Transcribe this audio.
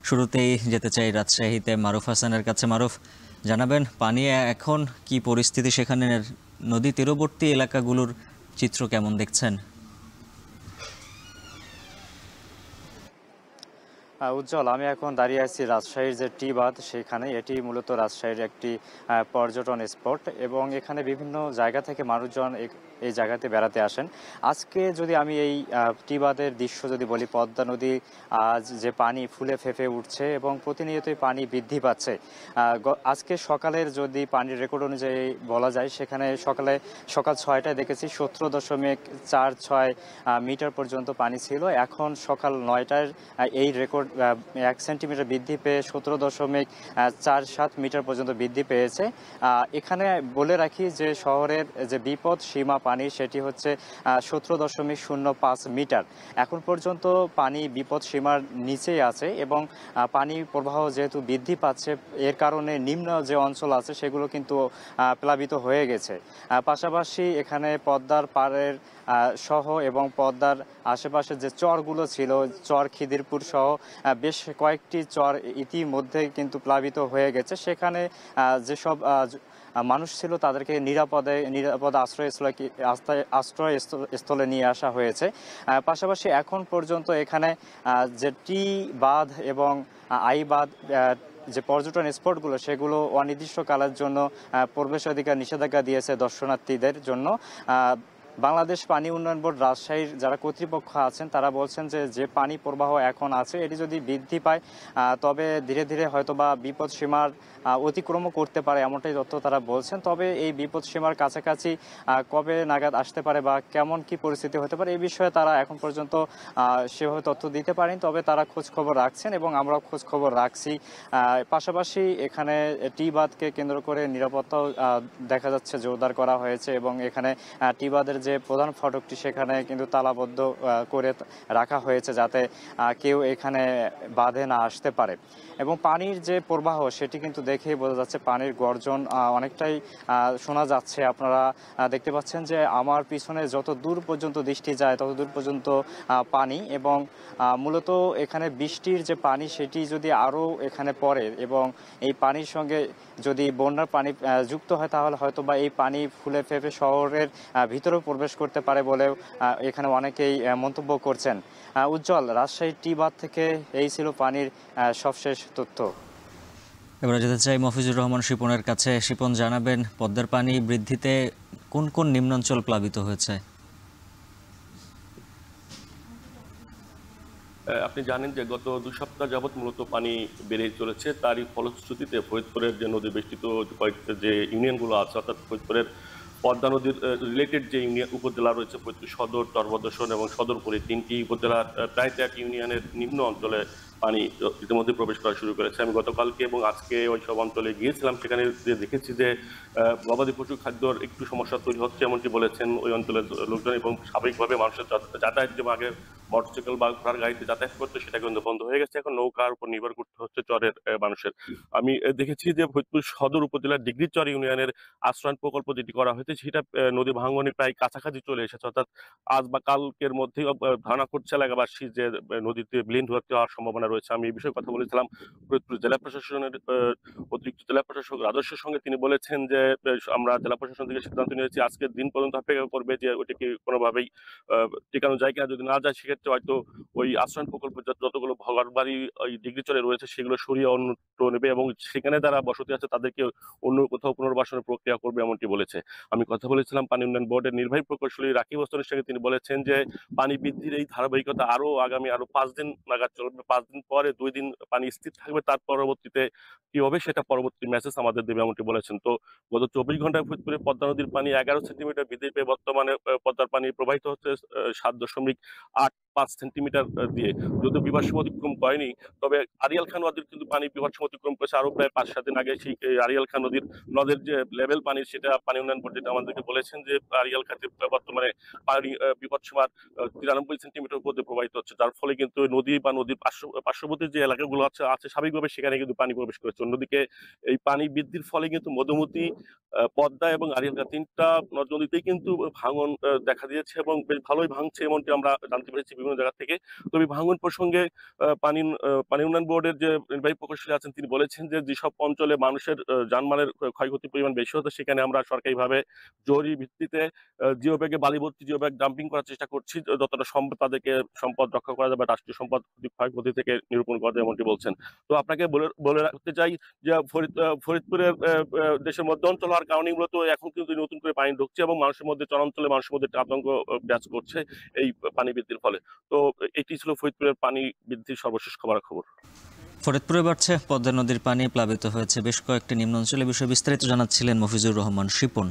শুরুতেই যেতে চাই রাজশাহীতে মারুফ হাসানের কাছে। মারুফ, জানাবেন পানি এখন কি পরিস্থিতি সেখানে, নদী তীরবর্তী এলাকাগুলোর চিত্র কেমন দেখছেন? উজ্জ্বল, আমি এখন দাঁড়িয়ে আছি রাজশাহীর যে টি বাঁধ সেখানে। এটি মূলত রাজশাহীর একটি পর্যটন স্পট এবং এখানে বিভিন্ন জায়গা থেকে মানুষজন এই জায়গাতে বেড়াতে আসেন। আজকে যদি আমি এই টি বাঁধের দৃশ্য যদি বলি, পদ্মা নদী আজ যে পানি ফুলে ফেঁপে উঠছে এবং প্রতিনিয়তই পানি বৃদ্ধি পাচ্ছে। আজকে সকালের যদি পানির রেকর্ড অনুযায়ী বলা যায়, সেখানে সকাল 6টায় দেখেছি 17.46 মিটার পর্যন্ত পানি ছিল। এখন সকাল 9টার এই রেকর্ড 1 সেন্টিমিটার বৃদ্ধি পেয়ে 17.47 মিটার পর্যন্ত বৃদ্ধি পেয়েছে। এখানে বলে রাখি যে শহরের যে বিপদ সীমা পানি সেটি হচ্ছে 17.05 মিটার। এখন পর্যন্ত পানি বিপদ সীমার নিচেই আছে এবং পানি প্রবাহ যেহেতু বৃদ্ধি পাচ্ছে, এর কারণে নিম্ন যে অঞ্চল আছে সেগুলো কিন্তু প্লাবিত হয়ে গেছে। পাশাপাশি এখানে পদ্মার পাড়ের সহ এবং পদ্মার আশেপাশে যে চরগুলো ছিল, চর খিদিরপুর সহ বেশ কয়েকটি চর ইতিমধ্যে কিন্তু প্লাবিত হয়ে গেছে। সেখানে যেসব মানুষ ছিল তাদেরকে নিরাপদ আশ্রয়স্থলে নিয়ে আসা হয়েছে। পাশাপাশি এখন পর্যন্ত এখানে যে টি বাঁধ এবং আই বাঁধ যে পর্যটন স্পটগুলো সেগুলো অনির্দিষ্টকালের জন্য প্রবেশাধিকার নিষেধাজ্ঞা দিয়েছে দর্শনার্থীদের জন্য। বাংলাদেশ পানি উন্নয়ন বোর্ড রাজশাহীর যারা কর্তৃপক্ষ আছেন তারা বলছেন যে পানি প্রবাহ এখন আছে এটি যদি বৃদ্ধি পায় তবে ধীরে ধীরে হয়তোবা বিপদ সীমার অতিক্রমও করতে পারে, এমনটাই তথ্য তারা বলছেন। তবে এই বিপদ সীমার কাছাকাছি কবে নাগাদ আসতে পারে বা কেমন কি পরিস্থিতি হতে পারে এই বিষয়ে তারা এখন পর্যন্ত সেভাবে তথ্য দিতে পারেন। তবে তারা খোঁজ খবর রাখছেন এবং আমরাও খোঁজ খবর রাখছি। পাশাপাশি এখানে টি বাঁধকে কেন্দ্র করে নিরাপত্তাও দেখা যাচ্ছে জোরদার করা হয়েছে এবং এখানে টি বাঁধের যে প্রধান ফটকটি সেখানে কিন্তু তালাবদ্ধ করে রাখা হয়েছে যাতে কেউ এখানে বাঁধে না আসতে পারে। এবং পানির যে প্রবাহ সেটি কিন্তু দেখেই বোঝা যাচ্ছে, পানির গর্জন অনেকটাই শোনা যাচ্ছে। আপনারা দেখতে পাচ্ছেন যে আমার পিছনে যত দূর পর্যন্ত দৃষ্টি যায় তত দূর পর্যন্ত পানি এবং মূলত এখানে বৃষ্টির যে পানি সেটি যদি আরও এখানে পড়ে এবং এই পানির সঙ্গে যদি বন্যার পানি যুক্ত হয় তাহলে হয়তো বা এই পানি ফুলে ফেঁপে শহরের ভিতরেও প্রবেশ করতে পারে বলেও এখানে অনেকেই মন্তব্য করছেন। উজ্জ্বল, রাজশাহী টি বাঁধ থেকে এই ছিল পানির সবশেষ তথ্য। এবারে যেতে চাই মফিজুর রহমান শিপনের কাছে। শিপন, জানাবেন পদ্মার পানি বৃদ্ধিতে কোন কোন নিম্নাঞ্চল প্লাবিত হয়েছে? আপনি জানেন যে গত 2 সপ্তাহ যাবৎ মূলত পানি বেড়ে চলেছে। তারই ফলশ্রুতিতে ফরিদপুরের যে নদী বেষ্টিত কয়েকটা যে ইউনিয়নগুলো আছে, অর্থাৎ ফরিদপুরের পদ্মা নদীর রিলেটেড যে ইউনিয়ন উপজেলা রয়েছে, ফরিদপুর সদর, চরবদর্শন এবং সদরপুরে 3টি উপজেলার প্রায় 13টি ইউনিয়নের নিম্ন অঞ্চলে পানি ইতিমধ্যে প্রবেশ করা শুরু করেছে। আমি গতকালকে এবং আজকে ওই সব অঞ্চলে গিয়েছিলাম, সেখানে দেখেছি যে গবাদি পশু খাদ্যর একটু সমস্যা তৈরি হচ্ছে এমনটি বলেছেন ওই অঞ্চলের লোকজন এবং স্বাভাবিকভাবে মানুষের যাতায়াত যেমন আগে মোটরসাইকেল বা ঘোড়ার গাড়িতে যাতায়াত করতে সেটা কিন্তু বন্ধ হয়ে গেছে। এখন নৌকার উপর নির্ভর করতে হচ্ছে চরের মানুষের। আমি দেখেছি যে ফরিদপুর সদর উপজেলার ডিগ্রিচর ইউনিয়নের আশ্রয়ণ প্রকল্প যেটি করা হয়েছে সেটা নদী ভাঙনে প্রায় কাছাকাছি চলে এসেছে, অর্থাৎ আজ বা কালকের মধ্যেই ধারণা করছে এলাকাবাসী যে নদীতে বিলীন হতে হওয়ার সম্ভাবনা রয়েছে। আমি এই বিষয়ে কথা বলেছিলাম ফরিদপুর জেলা প্রশাসনের অতিরিক্ত জেলা প্রশাসক রাজস্বের সঙ্গে। তিনি বলেছেন যে আমরা জেলা প্রশাসন থেকে সিদ্ধান্ত নিয়েছি আজকের দিন পর্যন্ত অপেক্ষা করবে যে ওইটাকে কোনোভাবেই টিকানো যায় কিনা। যদি না যায় সেক্ষেত্রে হয়তো ওই আশ্রয়ণ প্রকল্প যতগুলো ঘর বাড়ি ওই ডিগ্রিচরে রয়েছে সেগুলো সরিয়ে অন্যত্র নেবে এবং সেখানে যারা বসতি আছে তাদেরকে অন্য কোথাও পুনর্বাসনের প্রক্রিয়া করবে এমনটি বলেছে। আমি কথা বলেছিলাম পানি উন্নয়ন বোর্ডের নির্বাহী প্রকৌশলী রাকিব হোসেনের সঙ্গে। তিনি বলেছেন যে পানি বৃদ্ধির এই ধারাবাহিকতা আগামী 5 দিন নাগাদ চলবে। 5 দিন পরে 2 দিন পানি স্থির থাকবে, তার পরবর্তীতে কি হবে সেটা পরবর্তী মেসেজ আমাদের দেবে এমনটি বলেছেন। তো গত 24 ঘন্টায় ফরিদপুরে পদ্মা নদীর পানি 11 সেন্টিমিটার বৃদ্ধি পেয়ে বর্তমানে পদ্মার পানি প্রবাহিত হচ্ছে 7.85 সেন্টিমিটার দিয়ে। যদিও বিভাগসীমা অতিক্রম করেনি, তবে আড়িয়াল খান নদীর কিন্তু পানি বিভাগসীমা অতিক্রম করেছে আরো প্রায় 5-7 দিন আগে। সেই আড়িয়াল খান নদের যে লেভেল পানি সেটা পানি উন্নয়ন বোর্ড যেটা আমাদেরকে বলেছেন যে আড়িয়াল খাতে বর্তমানে পানি বিপদসীমার 93 সেন্টিমিটার উপর দিয়ে প্রবাহিত হচ্ছে, যার ফলে কিন্তু নদী বা নদীর পার্শ্ববর্তী যে এলাকাগুলো আছে স্বাভাবিকভাবে সেখানে কিন্তু পানি প্রবেশ করেছে। অন্যদিকে এই পানি বৃদ্ধির ফলে কিন্তু মধুমতি, পদ্মা এবং আড়িয়ালখাঁ 3টা নদীতেই কিন্তু ভাঙন দেখা দিয়েছে এবং বেশ ভালোই ভাঙছে এমনটি আমরা জানতে পেরেছি বিভিন্ন বিভিন্ন জায়গা থেকে। তবে ভাঙন প্রসঙ্গে পানি উন্নয়ন বোর্ডের যে নির্বাহী প্রকৌশলী আছেন তিনি বলেছেন যে যেসব অঞ্চলে মানুষের জানমালের ক্ষয়ক্ষতির পরিমাণ বেশি হতো সেখানে আমরা সরকারিভাবে জরুরি ভিত্তিতে জিও ব্যাগে বালিভর্তি জিও ব্যাগ ডাম্পিং করার চেষ্টা করছি, যতটা সম্ভব তাদেরকে সম্পদ রক্ষা করা যাবে, রাষ্ট্রীয় সম্পদ ক্ষয়ক্ষতি থেকে নিরূপণ করা যায় এমনটি বলছেন। তো আপনাকে বলে রাখতে চাই যে ফরিদপুরের দেশের মধ্য অঞ্চল হওয়ার কারণে মূলত এখন কিন্তু নতুন করে পানি ঢুকছে এবং চরাঞ্চলে মানুষের মধ্যে একটা আতঙ্ক বিরাজ করছে এই পানি বৃদ্ধির ফলে। তো এটি ছিল ফরিদপুরের পানি বৃদ্ধির সর্বশেষ খবর। ফরিদপুরে বাড়ছে পদ্মা নদীর পানি, প্লাবিত হয়েছে বেশ কয়েকটি নিম্নাঞ্চলে। বিষয়ে বিস্তারিত জানাচ্ছিলেন মফিজুর রহমান শিপন।